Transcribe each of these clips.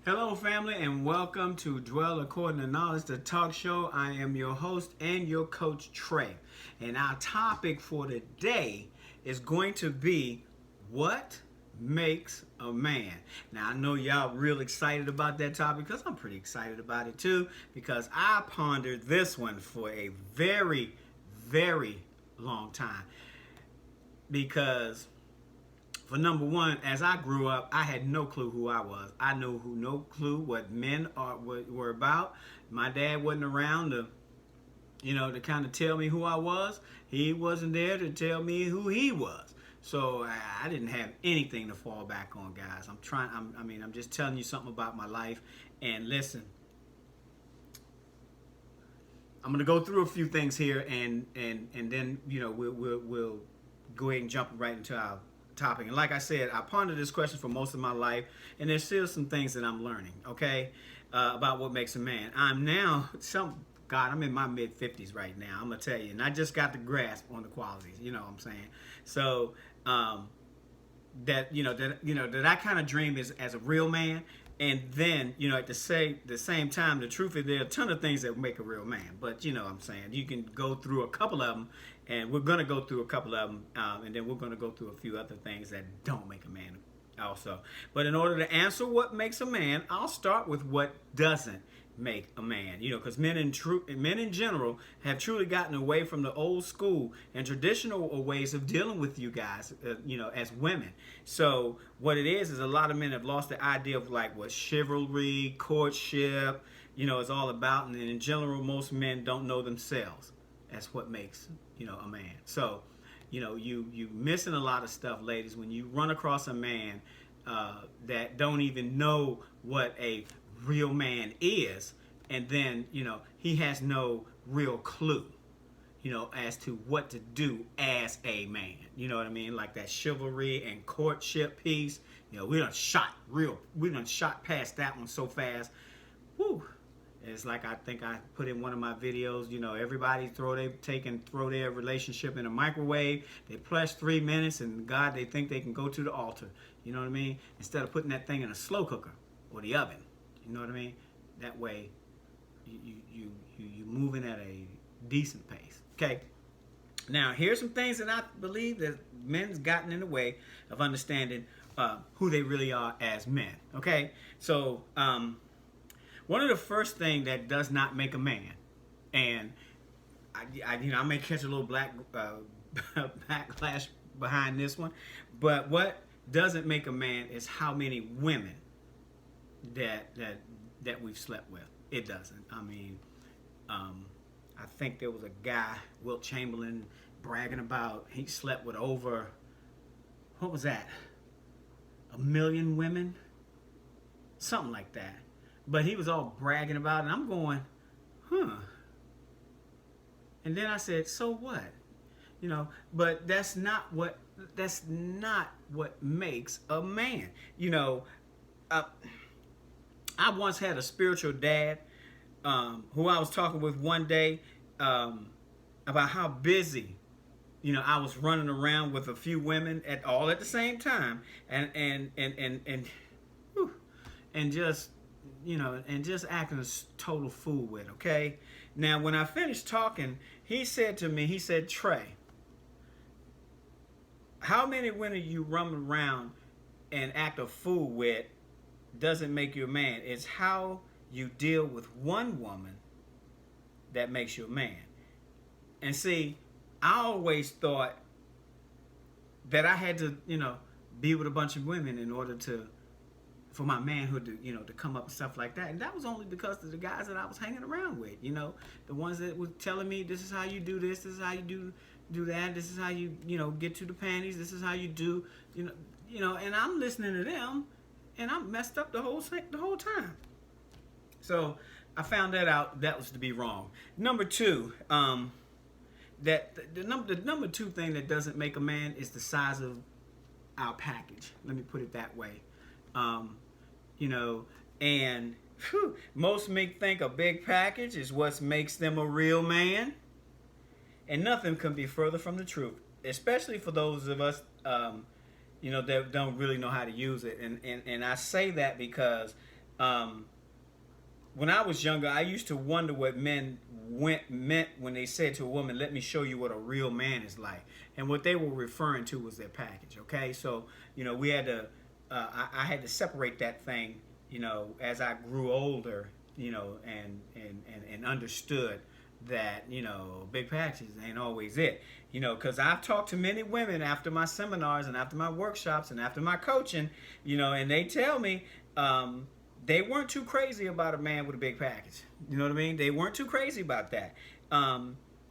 Hello, family, and welcome to Dwell According to Knowledge, the talk show. I am your host and your coach, Trey. And our topic for today is going to be what makes a man. Now, I know y'all real excited about that topic because I'm pretty excited about it too, because I pondered this one for a very, very long time. Because for number one, as I grew up, I had no clue who I was. I knew no clue what men were about. My dad wasn't around to kind of tell me who I was. He wasn't there to tell me who he was. So I didn't have anything to fall back on, guys. I'm just telling you something about my life. And listen, I'm gonna go through a few things here, and then we'll go ahead and jump right into our topic. And like I said, I pondered this question for most of my life, and there's still some things that I'm learning, okay, about what makes a man. I'm in my mid-50s right now, I'm going to tell you, and I just got the grasp on the qualities, you know what I'm saying? So, that I kind of dream as a real man, and then, at the same time, the truth is there are a ton of things that make a real man, but you know what I'm saying, you can go through a couple of them, and we're going to go through a couple of them, and then we're going to go through a few other things that don't make a man also. But in order to answer what makes a man, I'll start with what doesn't make a man. Because men in general have truly gotten away from the old school and traditional ways of dealing with you guys, as women. So what it is a lot of men have lost the idea of like what chivalry, courtship, is all about. And in general, most men don't know themselves. That's what makes, a man. So, you missing a lot of stuff, ladies, when you run across a man that don't even know what a real man is, and then, he has no real clue, as to what to do as a man. You know what I mean? Like that chivalry and courtship piece. We done shot past that one so fast. Woo. It's like I think I put in one of my videos, everybody throw their relationship in a microwave. They plus 3 minutes, and God, they think they can go to the altar. You know what I mean? Instead of putting that thing in a slow cooker or the oven. You know what I mean? That way, you moving at a decent pace. Okay. Now, here's some things that I believe that men's gotten in the way of understanding who they really are as men. Okay. So, one of the first things that does not make a man, and I may catch a little backlash behind this one, but what doesn't make a man is how many women that we've slept with. It doesn't. I think there was a guy, Wilt Chamberlain, bragging about he slept with over, what was that, 1 million women, something like that. But he was all bragging about it, and I'm going, And then I said, so what? But that's not what makes a man. I once had a spiritual dad who I was talking with one day about how busy, I was running around with a few women all at the same time, and just and just acting a total fool with, okay? Now, when I finished talking, he said to me, Trey, how many women you run around and act a fool with doesn't make you a man. It's how you deal with one woman that makes you a man. And see, I always thought that I had to, be with a bunch of women in order for my manhood to come up and stuff like that. And that was only because of the guys that I was hanging around with, the ones that were telling me, this is how you do this is how you do that, this is how you, get to the panties, this is how you do, and I'm listening to them, and I'm messed up the whole time. So I found that out. That was to be wrong. Number two, that the number two thing that doesn't make a man is the size of our package. Let me put it that way. And most men think a big package is what makes them a real man, and nothing can be further from the truth, especially for those of us that don't really know how to use it. And I say that because Um, when I was younger, I used to wonder what meant when they said to a woman, "Let me show you what a real man is like." And what they were referring to was their package. Okay, so we had to, I had to separate that thing, as I grew older, and understood that big packages ain't always it, because I've talked to many women after my seminars and after my workshops and after my coaching, and they tell me. They weren't too crazy about a man with a big package. You know what I mean? They weren't too crazy about that,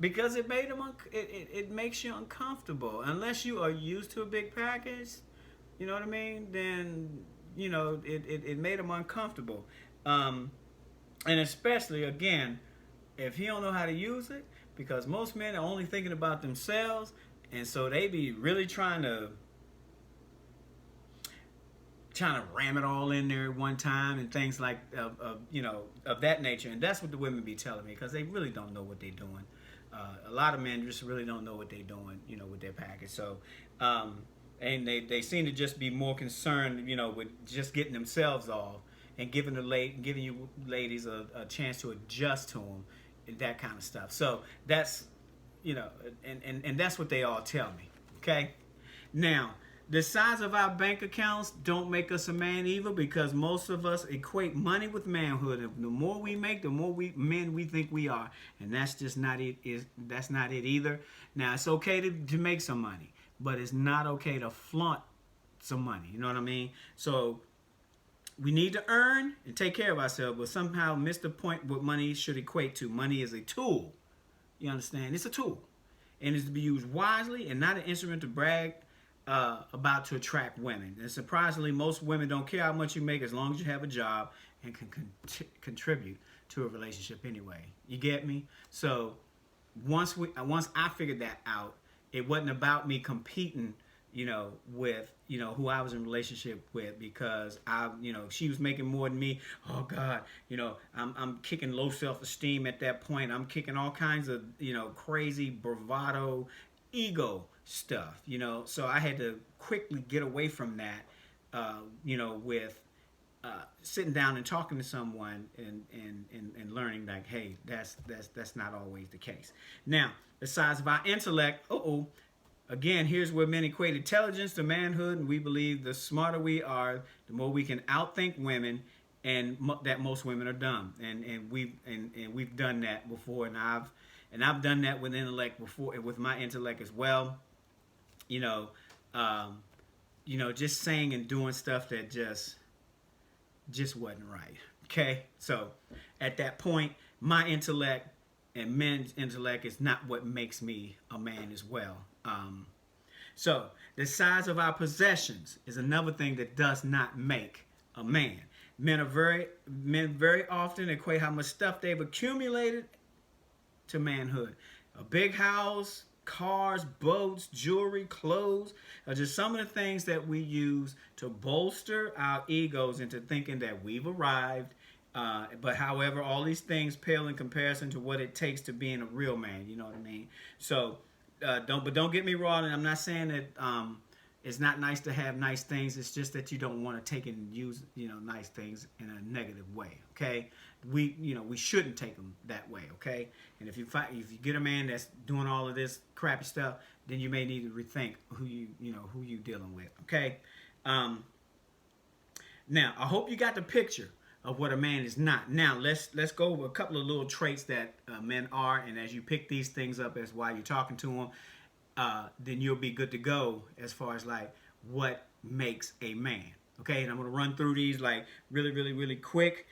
because it made them it makes you uncomfortable unless you are used to a big package. You know what I mean? Then it made them uncomfortable, and especially again if he don't know how to use it, because most men are only thinking about themselves, and so they be really trying to ram it all in there at one time and things like of that nature. And that's what the women be telling me, because they really don't know what they're doing. A lot of men just really don't know what they're doing, with their package. So and they seem to just be more concerned, with just getting themselves off and giving you ladies a chance to adjust to them and that kind of stuff. So that's and that's what they all tell me. Okay, now the size of our bank accounts don't make us a man either, because most of us equate money with manhood. And the more we make, the more men we think we are, and that's just not it. That's not it either. Now it's okay to make some money, but it's not okay to flaunt some money. You know what I mean? So we need to earn and take care of ourselves, but somehow miss the point what money should equate to. Money is a tool. You understand? It's a tool, and it's to be used wisely and not an instrument to brag about to attract women. And surprisingly, most women don't care how much you make as long as you have a job and can contribute to a relationship anyway. You get me? So once I figured that out, it wasn't about me competing, with who I was in a relationship with, because she was making more than me. Oh God, I'm kicking low self-esteem at that point. I'm kicking all kinds of crazy bravado, ego stuff, so I had to quickly get away from that, with sitting down and talking to someone and learning like, hey, that's not always the case. Now, the size of our intellect, again, here's where men equate intelligence to manhood, and we believe the smarter we are, the more we can outthink women, and that most women are dumb, and we've done that before, and I've done that with intellect before, with my intellect as well. Just saying and doing stuff that just wasn't right. Okay, so at that point, my intellect and men's intellect is not what makes me a man as well. So the size of our possessions is another thing that does not make a man. Men very often equate how much stuff they've accumulated to manhood. A big house, cars, boats, jewelry, clothes are just some of the things that we use to bolster our egos into thinking that we've arrived. But however, all these things pale in comparison to what it takes to being a real man. You know what I mean? So don't get me wrong. And I'm not saying that it's not nice to have nice things. It's just that you don't want to take and use nice things in a negative way. Okay, we shouldn't take them that way. Okay, and if you get a man that's doing all of this crappy stuff, then you may need to rethink who you dealing with. Okay, now I hope you got the picture of what a man is not. Now let's go over a couple of little traits that men are, and as you pick these things up as while you're talking to them, then you'll be good to go as far as like what makes a man. Okay, and I'm going to run through these like really quick.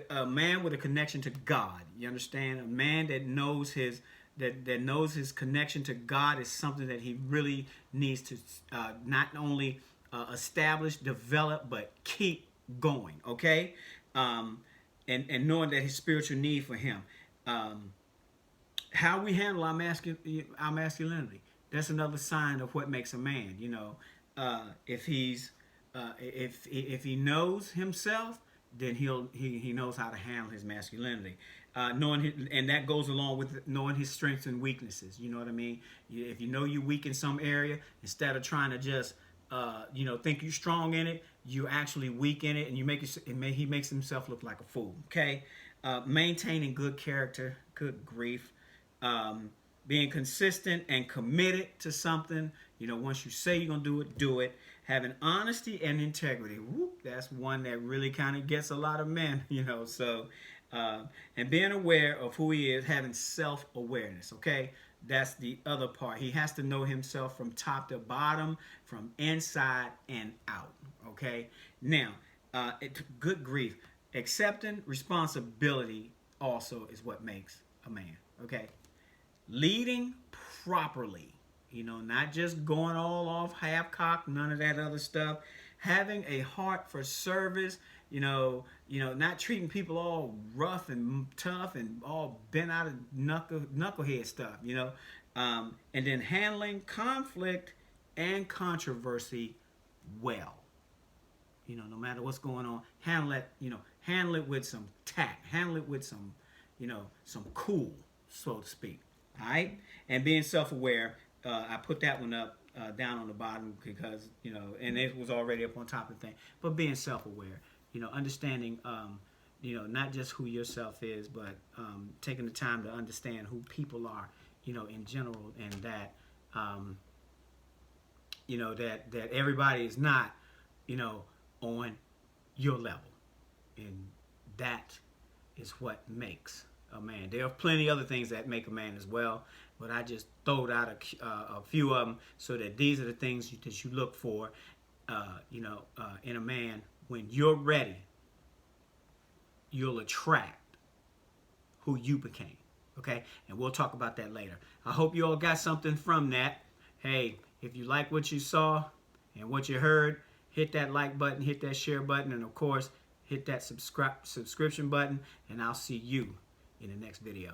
A man with a connection to God. You understand? A man that knows his connection to God is something that he really needs to not only establish, develop, but keep going. Okay, and knowing that his spiritual need for him. How we handle our masculinity. That's another sign of what makes a man. If he knows himself, then he knows how to handle his masculinity. And that goes along with knowing his strengths and weaknesses. You know what I mean? If you know you're weak in some area, instead of trying to just think you're strong in it, you're actually weak in it, and he makes himself look like a fool. Okay, maintaining good character, good grief, being consistent and committed to something. Once you say you're gonna do it. Having honesty and integrity. Whoop, that's one that really kind of gets a lot of men. So. And being aware of who he is, having self-awareness. Okay, that's the other part. He has to know himself from top to bottom, from inside and out. Okay, now, good grief, accepting responsibility also is what makes a man. Okay, leading properly. Not just going all off half-cocked, none of that other stuff. Having a heart for service, not treating people all rough and tough and all bent out of knucklehead stuff, and then handling conflict and controversy well. No matter what's going on, handle it with some tact, handle it with some, some cool, so to speak. All right, and being self-aware. I put that one up down on the bottom because and it was already up on top of the thing. But being self-aware, understanding, not just who yourself is, but taking the time to understand who people are, in general, and that, that everybody is not, on your level, and that is what makes a man. There are plenty of other things that make a man as well, but I just throwed out a few of them so that these are the things that you look for, in a man. When you're ready, you'll attract who you became. Okay, and we'll talk about that later. I hope you all got something from that. Hey, if you like what you saw and what you heard, hit that like button, hit that share button, and of course, hit that subscription button, and I'll see you in the next video.